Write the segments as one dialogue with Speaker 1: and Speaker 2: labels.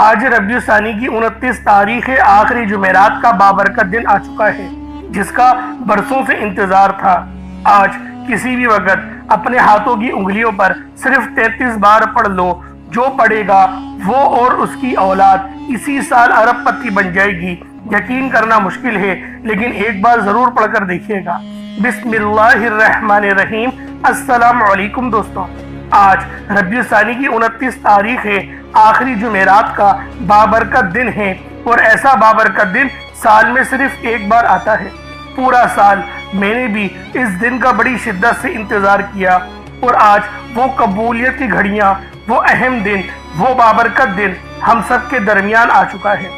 Speaker 1: آج ربیع ثانی کی 29 تاریخ آخری جمعرات کا بابرکت دن آ چکا ہے، جس کا برسوں سے انتظار تھا۔ آج کسی بھی وقت اپنے ہاتھوں کی انگلیوں پر صرف 33 بار پڑھ لو، جو پڑھے گا وہ اور اس کی اولاد اسی سال ارب پتی بن جائے گی۔ یقین کرنا مشکل ہے، لیکن ایک بار ضرور پڑھ کر دیکھیے گا۔ بسم اللہ الرحمن الرحیم۔ السلام علیکم دوستوں، آج ربیع ثانی کی 29 تاریخ ہے، آخری جمعرات کا بابرکت دن ہے، اور ایسا بابرکت دن سال میں صرف ایک بار آتا ہے۔ پورا سال میں نے بھی اس دن کا بڑی شدت سے انتظار کیا، اور آج وہ قبولیت کی گھڑیاں، وہ اہم دن، وہ بابرکت دن ہم سب کے درمیان آ چکا ہے۔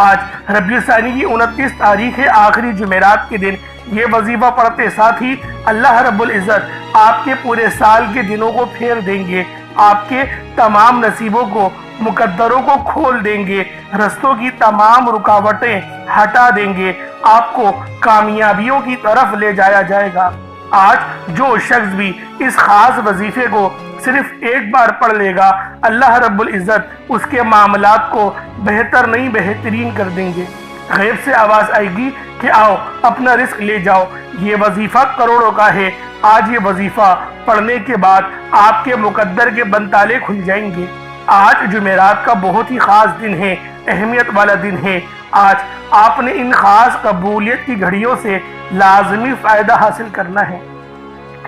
Speaker 1: آج ربیع ثانی کی 29 تاریخ ہے، آخری جمعرات کے دن یہ وظیفہ پڑھتے ساتھ ہی اللہ رب العزت آپ کے پورے سال کے دنوں کو پھیر دیں گے، آپ کے تمام نصیبوں کو، مقدروں کو کھول دیں گے، رستوں کی تمام رکاوٹیں ہٹا دیں گے، آپ کو کامیابیوں کی طرف لے جایا جائے گا۔ آج جو شخص بھی اس خاص وظیفے کو صرف ایک بار پڑھ لے گا، اللہ رب العزت اس کے معاملات کو بہتر نہیں بہترین کر دیں گے۔ غیب سے آواز آئے گی کہ آؤ اپنا رزق لے جاؤ، یہ وظیفہ کروڑوں کا ہے۔ آج یہ وظیفہ پڑھنے کے بعد آپ کے مقدر کے بند تالے کھل جائیں گے۔ آج جمعرات کا بہت ہی خاص دن ہے، اہمیت والا دن ہے۔ آج آپ نے ان خاص قبولیت کی گھڑیوں سے لازمی فائدہ حاصل کرنا ہے،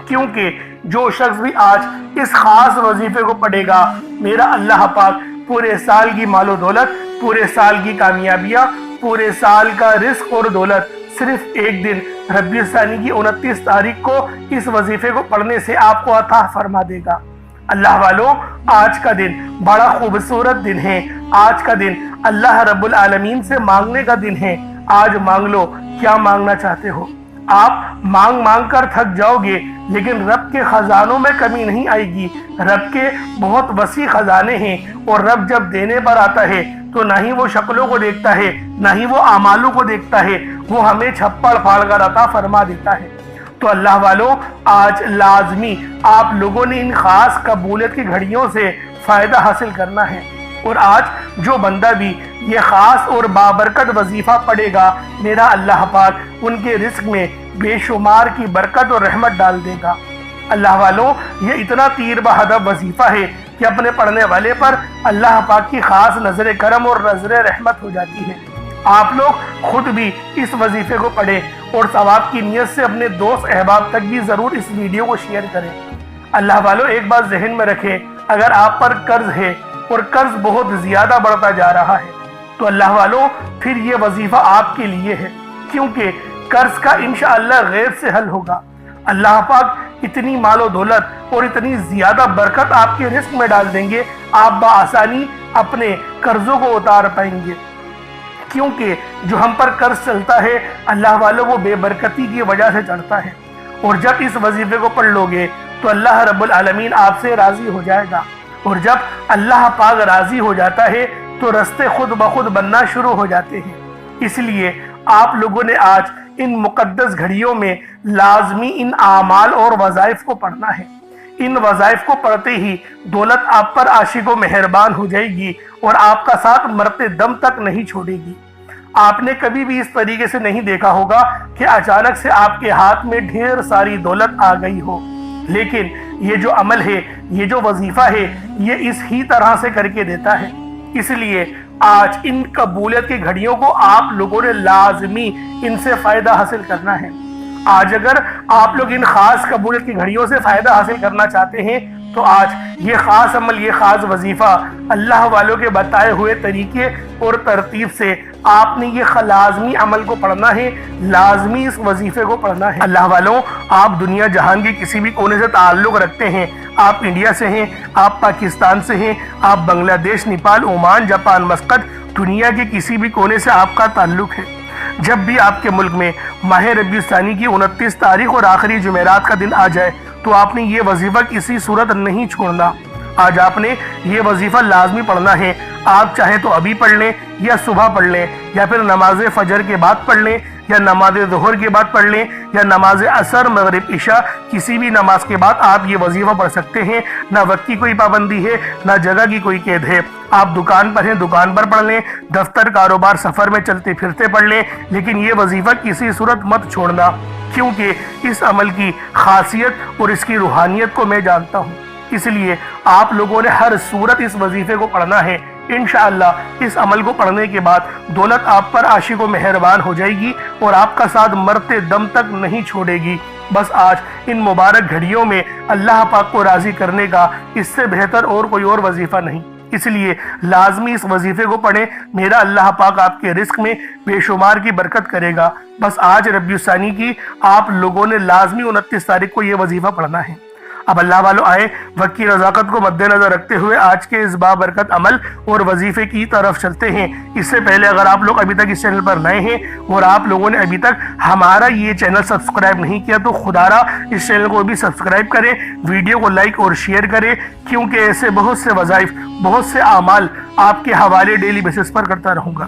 Speaker 1: کیونکہ جو شخص بھی آج اس خاص وظیفے کو پڑھے گا، میرا اللہ پاک پورے سال کی مال و دولت، پورے سال کی کامیابیاں، پورے سال کا رزق اور دولت صرف ایک دن ربیع ثانی کی 29 تاریخ کو اس وظیفے کو پڑھنے سے آپ کو عطا فرما دے گا۔ اللہ والوں، آج کا دن بڑا خوبصورت دن ہے۔ آج کا دن اللہ رب العالمین سے مانگنے کا دن ہے۔ آج مانگ لو کیا مانگنا چاہتے ہو۔ آپ مانگ مانگ کر تھک جاؤ گے، لیکن رب کے خزانوں میں کمی نہیں آئے گی۔ رب کے بہت وسیع خزانے ہیں، اور رب جب دینے پر آتا ہے تو نہ ہی وہ شکلوں کو دیکھتا ہے، نہ ہی وہ اعمالوں کو دیکھتا ہے، وہ ہمیں چھپڑ پھاڑ کر عطا فرما دیتا ہے۔ تو اللہ والوں، آج لازمی آپ لوگوں نے ان خاص قبولیت کی گھڑیوں سے فائدہ حاصل کرنا ہے، اور آج جو بندہ بھی یہ خاص اور بابرکت وظیفہ پڑھے گا، میرا اللہ پاک ان کے رزق میں بے شمار کی برکت اور رحمت ڈال دے گا۔ اللہ والوں، یہ اتنا تیر بہدف وظیفہ ہے کہ اپنے پڑھنے والے پر اللہ پاک کی خاص نظر کرم اور نظر رحمت ہو جاتی ہے۔ آپ لوگ خود بھی اس وظیفے کو پڑھیں، اور ثواب کی نیت سے اپنے دوست احباب تک بھی ضرور اس ویڈیو کو شیئر کریں۔ اللہ والوں، ایک بات ذہن میں رکھیں، اگر آپ پر قرض ہے اور قرض بہت زیادہ بڑھتا جا رہا ہے، تو اللہ والوں پھر یہ وظیفہ آپ کے لیے ہے، کیونکہ قرض کا انشاءاللہ غیب سے حل ہوگا۔ اللہ پاک اتنی مال و دولت اور اتنی زیادہ برکت آپ کے رزق میں ڈال دیں گے، آپ بآسانی اپنے قرضوں کو اتار پائیں گے، کیونکہ جو ہم پر قرض چلتا ہے اللہ والوں وہ بے برکتی کی وجہ سے چڑھتا ہے۔ اور جب اس وظیفے کو پڑھ لو گے تو اللہ رب العالمین آپ سے راضی ہو جائے گا، اور جب اللہ پاک راضی ہو جاتا ہے تو رستے خود بخود بننا شروع ہو جاتے ہیں۔ اس لیے آپ لوگوں نے آج ان مقدس گھڑیوں میں لازمی ان اعمال اور وظائف کو پڑھنا ہے۔ ان وظائف کو پڑھتے ہی دولت آپ پر عاشق و مہربان ہو جائے گی، اور آپ کا ساتھ مرتے دم تک نہیں چھوڑے گی۔ آپ نے کبھی بھی اس طریقے سے نہیں دیکھا ہوگا کہ اچانک سے آپ کے ہاتھ میں ڈھیر ساری دولت آ گئی ہو، لیکن یہ جو عمل ہے، یہ جو وظیفہ ہے، یہ اس ہی طرح سے کر کے دیتا ہے۔ اس لیے آج ان قبولیت کی گھڑیوں کو آپ لوگوں نے لازمی ان سے فائدہ حاصل کرنا ہے۔ آج اگر آپ لوگ ان خاص قبولیت کی گھڑیوں سے فائدہ حاصل کرنا چاہتے ہیں تو آج یہ خاص عمل، یہ خاص وظیفہ اللہ والوں کے بتائے ہوئے طریقے اور ترتیب سے آپ نے یہ لازمی عمل کو پڑھنا ہے، لازمی اس وظیفے کو پڑھنا ہے۔ اللہ والوں، آپ دنیا جہان کے کسی بھی کونے سے تعلق رکھتے ہیں، آپ انڈیا سے ہیں، آپ پاکستان سے ہیں، آپ بنگلہ دیش، نیپال، عمان، جاپان، مسقط، دنیا کے کسی بھی کونے سے آپ کا تعلق ہے، جب بھی آپ کے ملک میں ماہ ربیع ثانی کی 29 تاریخ اور آخری جمعرات کا دن آ جائے تو آپ نے یہ وظیفہ کسی صورت نہیں چھوڑنا۔ آج آپ نے یہ وظیفہ لازمی پڑھنا ہے۔ آپ چاہیں تو ابھی پڑھ لیں، یا صبح پڑھ لیں، یا پھر نماز فجر کے بعد پڑھ لیں، یا نماز ظہر کے بعد پڑھ لیں یا نماز عصر مغرب عشاء کسی بھی نماز کے بعد آپ یہ وظیفہ پڑھ سکتے ہیں۔ نہ وقت کی کوئی پابندی ہے نہ جگہ کی کوئی قید ہے۔ آپ دکان پر ہیں دکان پر پڑھ لیں، دفتر کاروبار سفر میں چلتے پھرتے پڑھ لیں، لیکن یہ وظیفہ کسی صورت مت چھوڑنا، کیونکہ اس عمل کی خاصیت اور اس کی روحانیت کو میں جانتا ہوں۔ اس لیے آپ لوگوں نے ہر صورت اس وظیفے کو پڑھنا ہے۔ انشاءاللہ اس عمل کو پڑھنے کے بعد دولت آپ پر عاشق و مہربان ہو جائے گی اور آپ کا ساتھ مرتے دم تک نہیں چھوڑے گی۔ بس آج ان مبارک گھڑیوں میں اللہ پاک کو راضی کرنے کا اس سے بہتر اور کوئی اور وظیفہ نہیں، اس لیے لازمی اس وظیفے کو پڑھیں۔ میرا اللہ پاک آپ کے رزق میں بے شمار کی برکت کرے گا۔ بس آج ربیع الثانی کی آپ لوگوں نے لازمی 29 تاریخ کو یہ وظیفہ پڑھنا ہے۔ اب اللہ والوں آئے وقت کی رضاقت کو مد نظر رکھتے ہوئے آج کے اس بابرکت عمل اور وظیفے کی طرف چلتے ہیں۔ اس سے پہلے اگر آپ لوگ ابھی تک اس چینل پر نئے ہیں اور آپ لوگوں نے ابھی تک ہمارا یہ چینل سبسکرائب نہیں کیا تو خدا را اس چینل کو بھی سبسکرائب کریں، ویڈیو کو لائک اور شیئر کریں، کیونکہ ایسے بہت سے وظائف بہت سے اعمال آپ کے حوالے ڈیلی بیسس پر کرتا رہوں گا۔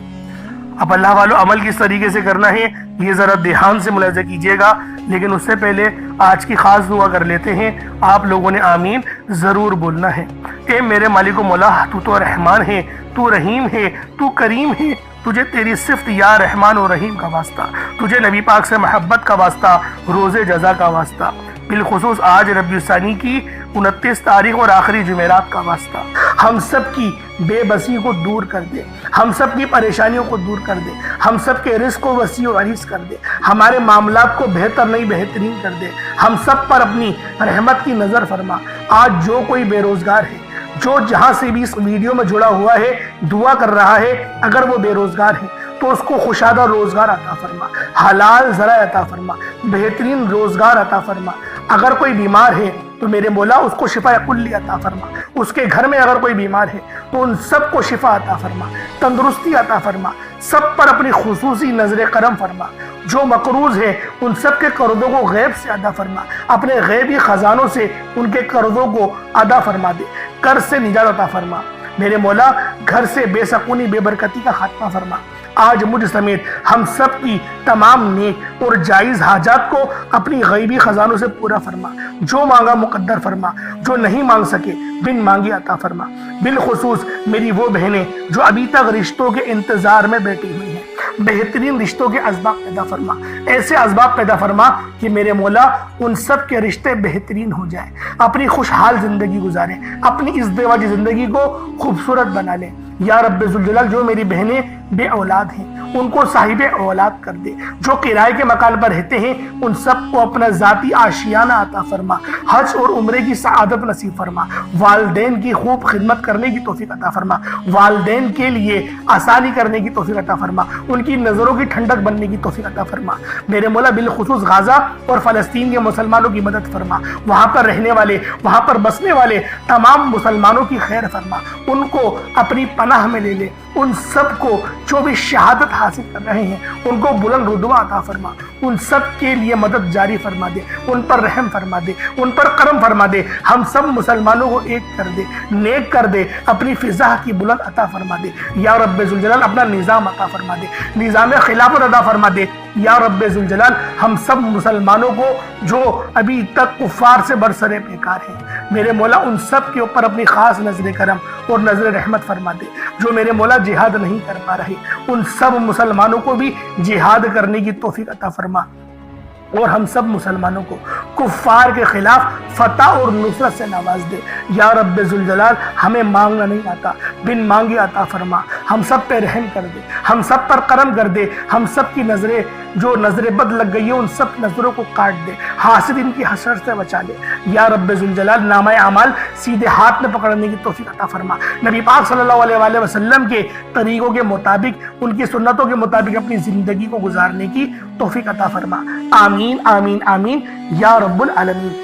Speaker 1: اب اللہ والوں عمل کس طریقے سے کرنا ہے یہ ذرا دھیان سے ملاحظہ کیجیے گا، لیکن اس سے پہلے آج کی خاص دعا کر لیتے ہیں۔ آپ لوگوں نے آمین ضرور بولنا ہے۔ اے میرے مالک و مولا، تو رحمان ہے، تو رحیم ہے، تو کریم ہے، تجھے تیری صفت یا رحمان و رحیم کا واسطہ، تجھے نبی پاک سے محبت کا واسطہ، روز جزا کا واسطہ، بالخصوص آج ربیع الثانی کی 29 تاریخ اور آخری جمعرات کا واسطہ، ہم سب کی بے بسی کو دور کر دے، ہم سب کی پریشانیوں کو دور کر دے، ہم سب کے رزق کو وسیع و عریض کر دے، ہمارے معاملات کو بہتر نہیں بہترین کر دے، ہم سب پر اپنی رحمت کی نظر فرما۔ آج جو کوئی بے روزگار ہے، جو جہاں سے بھی اس ویڈیو میں جڑا ہوا ہے دعا کر رہا ہے، اگر وہ بے روزگار ہے تو اس کو خوشادہ روزگار عطا فرما، حلال ذرائع عطا فرما، بہترین روزگار عطا فرما۔ اگر کوئی بیمار ہے تو میرے مولا اس کو شفا کلی عطا فرما، اس کے گھر میں اگر کوئی بیمار ہے تو ان سب کو شفا عطا فرما، تندرستی عطا فرما، سب پر اپنی خصوصی نظر کرم فرما۔ جو مقروض ہے ان سب کے قرضوں کو غیب سے ادا فرما، اپنے غیبی خزانوں سے ان کے قرضوں کو ادا فرما دے، قرض سے نجات عطا فرما۔ میرے مولا گھر سے بے سکونی بے برکتی کا خاتمہ فرما۔ آج مجھ سمیت ہم سب کی تمام نیک اور جائز حاجات کو اپنی غیبی خزانوں سے پورا فرما، جو مانگا مقدر فرما، جو نہیں مانگ سکے بن مانگی عطا فرما۔ بالخصوص میری وہ بہنیں جو ابھی تک رشتوں کے انتظار میں بیٹھی ہوئی ہیں، بہترین رشتوں کے اسباب پیدا فرما، ایسے اسباب پیدا فرما کہ میرے مولا ان سب کے رشتے بہترین ہو جائیں، اپنی خوشحال زندگی گزاریں، اپنی ازدواجی زندگی کو خوبصورت بنا لیں۔ یا رب ذوالجلال جو میری بہنیں بے اولاد ہیں ان کو صاحب اولاد کر دے، جو کرائے کے مکان پر رہتے ہیں ان سب کو اپنا ذاتی آشیانہ عطا فرما، حج اور عمرے کی سعادت نصیب فرما، والدین کی خوب خدمت کرنے کی توفیق عطا فرما، والدین کے لیے آسانی کرنے کی توفیق عطا فرما، ان کی نظروں کی ٹھنڈک بننے کی توفیق عطا فرما۔ میرے مولا بالخصوص غزہ اور فلسطین کے مسلمانوں کی مدد فرما، وہاں پر رہنے والے وہاں پر بسنے والے تمام مسلمانوں کی خیر فرما، ان کو اپنی پناہ میں لے لے، ان سب کو جو بھی شہادت حاصل کر رہے ہیں ان کو بلند رتبہ عطا فرما، ان سب کے لیے مدد جاری فرما دے، ان پر رحم فرما دے، ان پر کرم فرما دے، ہم سب مسلمانوں کو ایک کر دے، نیک کر دے، اپنی فضا کی بلند عطا فرما دے۔ یا رب ذوالجلال اپنا نظام عطا فرما دے، نظام خلافت عطا فرما دے۔ یا رب ذوالجلال ہم سب مسلمانوں کو جو ابھی تک کفار سے برسر پیکار ہیں میرے مولا ان سب کے اوپر اپنی خاص نظر کرم اور نظر رحمت فرما دے۔ جو میرے مولا جہاد نہیں کر پا رہے ان سب مسلمانوں کو بھی جہاد کرنے کی توفیق عطا فرما، اور ہم سب مسلمانوں کو کفار کے خلاف فتح اور نصرت سے نواز دے۔ یا رب ذوالجلال ہمیں مانگنا نہیں آتا، بن مانگے عطا فرما، ہم سب پہ رحم کر دے، ہم سب پر کرم کر دے، ہم سب کی نظریں جو نظر بد لگ گئی ہے ان سب نظروں کو کاٹ دے، حاسد ان کی حسرت سے بچا لے۔ یا رب ذوالجلال نامہ اعمال سیدھے ہاتھ میں پکڑنے کی توفیق عطا فرما، نبی پاک صلی اللہ علیہ وآلہ وسلم کے طریقوں کے مطابق ان کی سنتوں کے مطابق اپنی زندگی کو گزارنے کی توفیق عطا فرما۔ آمین آمین آمین یا رب العالمین۔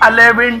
Speaker 1: 11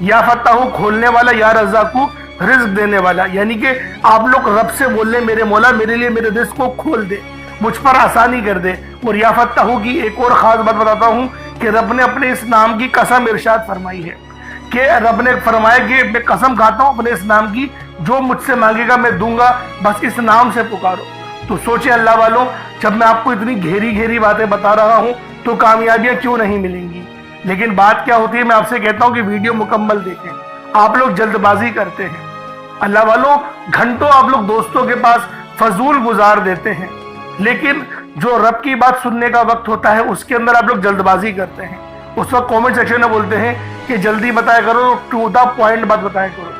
Speaker 1: یا فتاح کھولنے والا، یا رزاق رزق دینے والا، یعنی کہ آپ لوگ رب سے بول لیں میرے مولا میرے لیے میرے رزق کو کھول دے، مجھ پر آسانی کر دے۔ اور یا فتاح کی ایک اور خاص بات بتاتا ہوں کہ رب نے اپنے اس نام کی قسم ارشاد فرمائی ہے کہ رب نے فرمایا کہ میں قسم کھاتا ہوں اپنے اس نام کی، جو مجھ سے مانگے گا میں دوں گا، بس اس نام سے پکارو۔ تو سوچے اللہ والوں، جب میں آپ کو اتنی گہری باتیں بتا رہا ہوں تو کامیابیاں کیوں نہیں ملیں گی؟ لیکن بات کیا ہوتی ہے، میں آپ سے کہتا ہوں کہ ویڈیو مکمل دیکھیں، آپ لوگ جلد بازی کرتے ہیں۔ اللہ والوں، گھنٹوں آپ لوگ دوستوں کے پاس فضول گزار دیتے ہیں، لیکن جو رب کی بات سننے کا وقت ہوتا ہے اس کے اندر آپ لوگ جلد بازی کرتے ہیں۔ اس وقت کومنٹ سیکشن میں بولتے ہیں کہ جلدی بتایا کرو، ٹو دا پوائنٹ بات بتایا کرو۔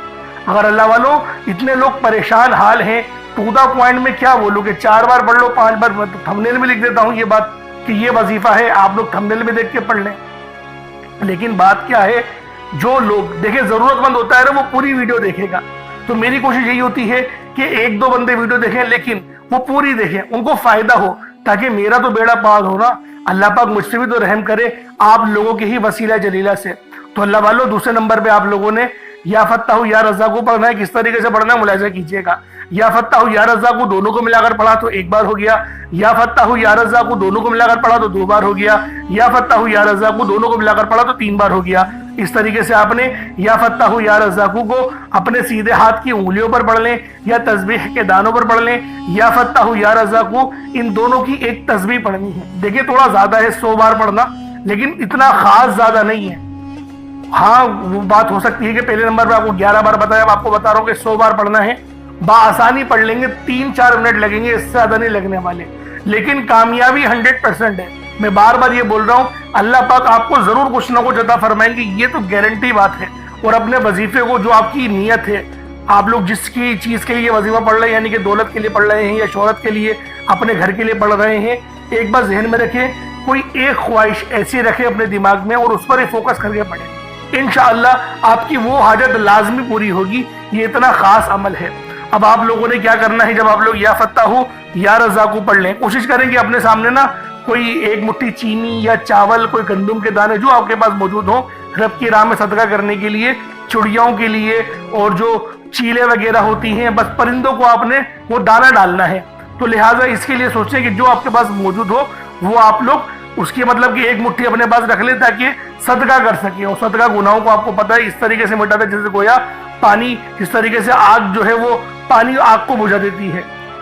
Speaker 1: اگر اللہ والوں اتنے لوگ پریشان حال ہیں، ٹو دا پوائنٹ میں کیا بولو کہ 4 بار پڑھ لو، 5 بار، میں تو تھمبنیل میں لکھ دیتا ہوں یہ بات کہ یہ وظیفہ ہے، آپ لوگ تھمبنیل میں دیکھ کے پڑھ لیں۔ لیکن بات کیا ہے، جو لوگ دیکھیں ضرورت مند ہوتا ہے نا وہ پوری ویڈیو دیکھے گا۔ تو میری کوشش یہی ہوتی ہے کہ 1-2 بندے ویڈیو دیکھیں لیکن وہ پوری دیکھیں، ان کو فائدہ ہو، تاکہ میرا تو بیڑا پار ہو نا، اللہ پاک مجھ سے بھی تو رحم کرے آپ لوگوں کے ہی وسیلہ جلیلہ سے۔ تو اللہ والوں، دوسرے نمبر پہ آپ لوگوں نے یا فتاح یا رزاق کو پڑھنا ہے۔ کس طریقے سے پڑھنا ہے ملاحظہ کیجئے گا۔ یا فتاح یا رزاق دونوں کو ملا کر پڑھا تو 1 بار ہو گیا، یا فتاح یا رزاق دونوں کو ملا کر پڑھا تو 2 بار ہو گیا، یا فتاح یا رزاق دونوں کو ملا کر پڑھا تو 3 بار ہو گیا۔ اس طریقے سے آپ نے یا فتاح یا رزاق کو اپنے سیدھے ہاتھ کی انگلیوں پر پڑھ لیں یا تسبیح کے دانوں پر پڑھ لیں۔ یا فتاح یا رزاق ان دونوں کی ایک تسبیح پڑھنی ہے۔ دیکھیں تھوڑا زیادہ ہے 100 بار پڑھنا، لیکن اتنا خاص زیادہ نہیں ہے۔ ہاں وہ بات ہو سکتی ہے کہ پہلے نمبر پہ آپ کو 11 بار بتایا، اب آپ کو بتا رہا ہوں کہ 100 بار پڑھنا ہے۔ بآسانی پڑھ لیں گے، 3-4 منٹ لگیں گے، اس سے زیادہ نہیں لگنے والے، لیکن کامیابی 100% ہے۔ میں بار بار یہ بول رہا ہوں، اللہ پاک آپ کو ضرور کچھ نہ کچھ عطا فرمائیں گے، یہ تو گارنٹی بات ہے۔ اور اپنے وظیفے کو، جو آپ کی نیت ہے، آپ لوگ جس کی چیز کے لیے وظیفہ پڑھ رہے ہیں، یعنی کہ دولت کے لیے پڑھ رہے ہیں یا شہرت کے لیے، اپنے گھر کے لیے پڑھ رہے ہیں، ایک بار ذہن میں رکھیں، کوئی ایک خواہش ایسی رکھیں اپنے دماغ میں اور اس پر ہی فوکس کر کے پڑھیں۔ انشاءاللہ آپ کی وہ حاجت لازمی پوری ہوگی۔ یہ اتنا خاص عمل ہے۔ اب آپ لوگوں نے کیا کرنا ہے، جب آپ لوگ یا فتاح یا رزاق پڑھ لیں، کوشش کریں کہ اپنے سامنے نا کوئی 1 مٹھی چینی یا چاول، کوئی گندم کے دانے جو آپ کے پاس موجود ہوں، رب کی راہ میں صدقہ کرنے کے لیے، چڑیاؤں کے لیے، اور جو چیلے وغیرہ ہوتی ہیں، بس پرندوں کو آپ نے وہ دانہ ڈالنا ہے۔ تو لہٰذا اس کے لیے سوچیں کہ جو آپ کے پاس موجود ہو وہ آپ لوگ اس کی مطلب کہ 1 مٹھی اپنے پاس رکھ لیں تاکہ صدقہ کر سکیں۔ اور صدقہ گناہوں کو آپ کو پتہ ہے اس طریقے سے مٹاتا ہے جیسے گویا پانی، جس طریقے سے آگ جو ہے وہ پانی آگ کو بجھا دیتی ہے۔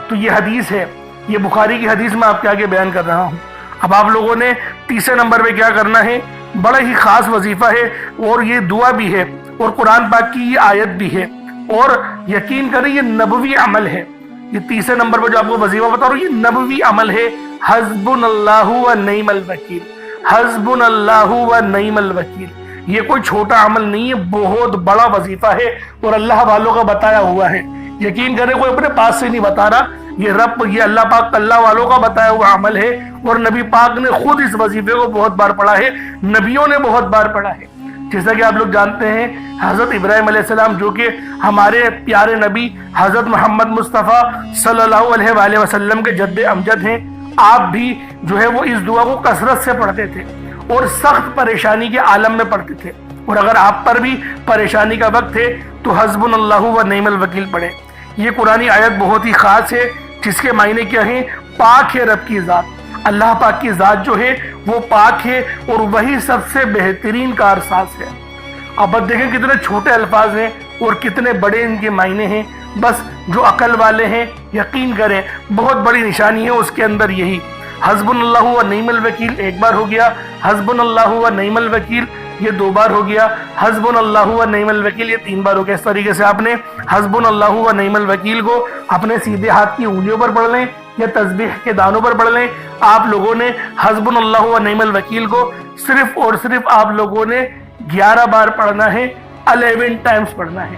Speaker 1: تو یہ حدیث ہے، یہ بخاری کی حدیث میں آپ کے آگے بیان کر رہا ہوں۔ اب آپ لوگوں نے تیسرے نمبر پہ کیا کرنا ہے، بڑا ہی خاص وظیفہ ہے اور یہ دعا بھی ہے اور قرآن پاک کی یہ آیت بھی ہے، اور یقین کریں یہ نبوی عمل ہے۔ یہ تیسرے نمبر پہ جو آپ کو وظیفہ بتا رہا ہوں یہ نبوی عمل ہے۔ حسبنا اللہ و نعم الوکیل، حسبنا اللہ و نعم الوکیل۔ یہ کوئی چھوٹا عمل نہیں ہے، بہت بڑا وظیفہ ہے اور اللہ والوں کا بتایا ہوا ہے۔ یقین کریں کوئی اپنے پاس سے نہیں بتا رہا، یہ اللہ پاک اللہ والوں کا بتایا ہوا عمل ہے، اور نبی پاک نے خود اس وظیفے کو بہت بار پڑھا ہے، نبیوں نے بہت بار پڑھا ہے۔ جیسا کہ آپ لوگ جانتے ہیں حضرت ابراہیم علیہ السلام جو کہ ہمارے پیارے نبی حضرت محمد مصطفیٰ صلی اللہ علیہ وآلہ وسلم کے جد امجد ہیں، آپ بھی جو ہے وہ اس دعا کو کثرت سے پڑھتے تھے اور سخت پریشانی کے عالم میں پڑھتے تھے۔ اور اگر آپ پر بھی پریشانی کا وقت ہے تو حسبنا اللہ و نعم الوکیل پڑھیں۔ یہ قرآنی آیت بہت ہی خاص ہے، جس کے معنی کیا ہیں، پاک ہے رب کی ذات، اللہ پاک کی ذات جو ہے وہ پاک ہے اور وہی سب سے بہترین کارساز ہے۔ اب دیکھیں کتنے چھوٹے الفاظ ہیں اور کتنے بڑے ان کے معنی ہیں، بس جو عقل والے ہیں یقین کریں بہت بڑی نشانی ہے اس کے اندر یہی۔ حسبنا اللہ و نعم الوکیل 1 بار ہو گیا، حسبنا اللہ و نعم الوکیل یہ 2 بار ہو گیا، حسبنا اللہ و نعم الوکیل یہ 3 بار ہو گیا۔ اس طریقے سے آپ نے حسبنا اللہ و نعم الوکیل کو اپنے سیدھے ہاتھ کی انگلیوں پر پڑھ لیں یا تسبیح کے دانوں پر پڑھ لیں۔ آپ لوگوں نے حسبنا اللہ و نعم الوکیل کو صرف اور صرف آپ لوگوں نے 11 بار پڑھنا ہے، 11 ٹائمز پڑھنا ہے۔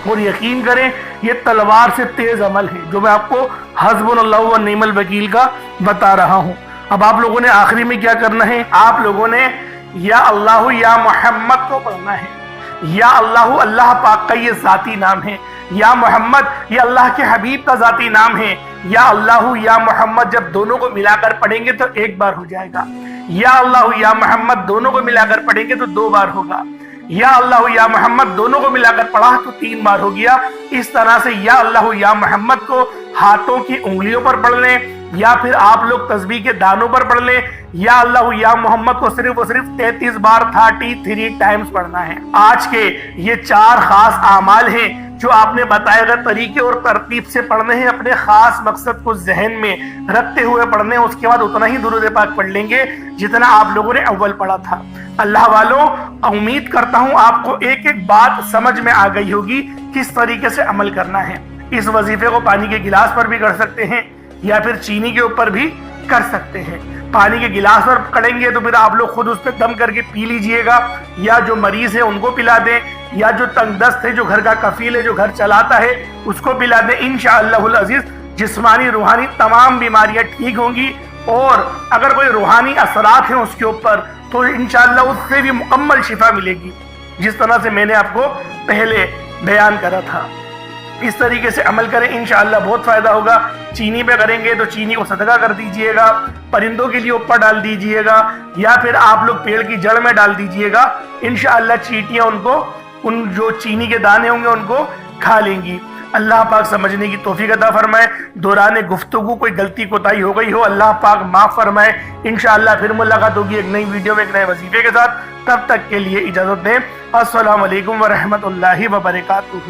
Speaker 1: اور یقین کریں یہ تلوار سے تیز عمل ہے جو میں آپ کو حسبنا اللہ و نعم الوکیل کا بتا رہا ہوں۔ اب آپ لوگوں نے آخری میں کیا کرنا ہے، آپ لوگوں نے یا اللہ یا محمد کو پڑھنا ہے۔ یا اللہ اللہ پاک کا یہ ذاتی نام ہے، یا محمد یہ اللہ کے حبیب کا ذاتی نام ہے۔ یا اللہ یا محمد جب دونوں کو ملا کر پڑھیں گے تو 1 بار ہو جائے گا، یا اللہ یا محمد دونوں کو ملا کر پڑھیں گے تو 2 بار ہوگا، یا اللہ یا محمد دونوں کو ملا کر پڑھا تو 3 بار ہو گیا۔ اس طرح سے یا اللہ یا محمد کو ہاتھوں کی انگلیوں پر پڑھ لیں، یا پھر آپ لوگ تسبیح کے دانوں پر پڑھ لیں۔ یا اللہ یا محمد کو صرف و صرف 33 بار 33 ٹائمز پڑھنا ہے۔ آج کے یہ 4 خاص اعمال ہیں جو آپ نے بتائے گا طریقے اور ترتیب سے پڑھنے ہیں، اپنے خاص مقصد کو ذہن میں رکھتے ہوئے پڑھنے ہیں۔ اس کے بعد اتنا ہی درود پاک پڑھ لیں گے جتنا آپ لوگوں نے اول پڑھا تھا۔ اللہ والوں، امید کرتا ہوں آپ کو ایک ایک بات سمجھ میں آ گئی ہوگی کس طریقے سے عمل کرنا ہے۔ اس وظیفے کو پانی کے گلاس پر بھی کر سکتے ہیں یا پھر چینی کے اوپر بھی کر سکتے ہیں۔ پانی کے گلاس پر کریں گے تو پھر آپ لوگ خود اس پہ دم کر کے پی لیجئے گا، یا جو مریض ہے ان کو پلا دیں، یا جو تنگ دست ہے، جو گھر کا کفیل ہے، جو گھر چلاتا ہے، اس کو پلا دیں۔ انشاءاللہ العزیز جسمانی روحانی تمام بیماریاں ٹھیک ہوں گی، اور اگر کوئی روحانی اثرات ہیں اس کے اوپر تو انشاءاللہ اس سے بھی مکمل شفا ملے گی، جس طرح سے میں نے آپ کو پہلے بیان کرا تھا۔ اس طریقے سے عمل کریں، انشاءاللہ بہت فائدہ ہوگا۔ چینی پہ کریں گے تو چینی کو صدقہ کر دیجئے گا، پرندوں کے لیے اوپر ڈال دیجئے گا، یا پھر آپ لوگ پیڑ کی جڑ میں ڈال دیجئے گا۔ انشاءاللہ چیٹیاں ان جو چینی کے دانے ہوں گے ان کو کھا لیں گی۔ اللہ پاک سمجھنے کی توفیق عطا فرمائے۔ دوران گفتگو کوئی غلطی کوتاہی ہو گئی ہو، اللہ پاک معاف فرمائے۔ انشاءاللہ پھر ملاقات ہوگی ایک نئی ویڈیو میں ایک نئے وظیفے کے ساتھ۔ تب تک کے لیے اجازت دیں۔ السلام علیکم ورحمۃ اللہ وبرکاتہ۔